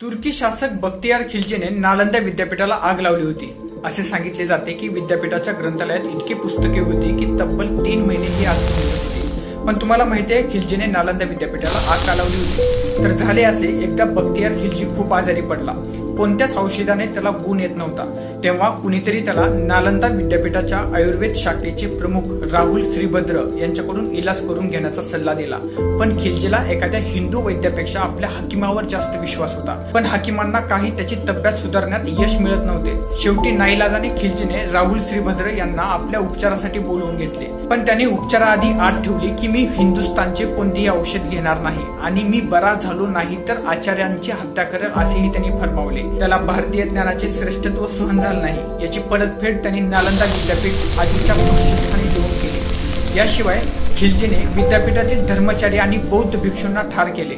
तुर्की शासक बख्तियार खिल्जीने नालंदा विद्यापीठाला आग लावली होती। असे सांगितले जाते की विद्यापीठाच्या ग्रंथालयात इतकी पुस्तके होती की तब्बल 3 महिने ही आग सुरू होती। पण तुम्हाला माहिती आहे खिल्जीने नालंदा विद्यापीठाला आग का लावली होती? तर झाले असे, एकदा बख्तियार खिल्जी खूप आजारी पडला। कोणत्याच औषधाने त्याला गुण येत नव्हता। तेव्हा कुणीतरी त्याला नालंदा विद्यापीठाच्या आयुर्वेद शाखेचे प्रमुख राहुल श्रीभद्र यांच्याकडून इलाज करून घेण्याचा सल्ला दिला। पण खिल्जीला एखाद्या हिंदू वैद्यापेक्षा आपल्या हकीमावर जास्त विश्वास होता। पण हकीमांना काही त्याची तब्येत सुधारण्यात यश मिळत नव्हते। शेवटी नाईलाजाने खिल्जीने राहुल श्रीभद्र यांना आपल्या उपचारासाठी बोलवून घेतले। पण त्याने उपचाराआधी आत ठेवली की मी हिंदुस्थानचे कोणतेही औषध घेणार नाही आणि मी बरा झालो नाही तर आचार्यांची हत्या करेल असेही त्यांनी फरमावले। त्याला भारतीय ज्ञानाचे श्रेष्ठत्व सहन झाले नाही, याची परतफेड त्यांनी नालंदा विद्यापीठ आधीच्या बक्षिसखानी देऊन केली। याशिवाय खिल्जीने विद्यापीठातील धर्मचारी आणि बौद्ध भिक्षूंना ठार केले।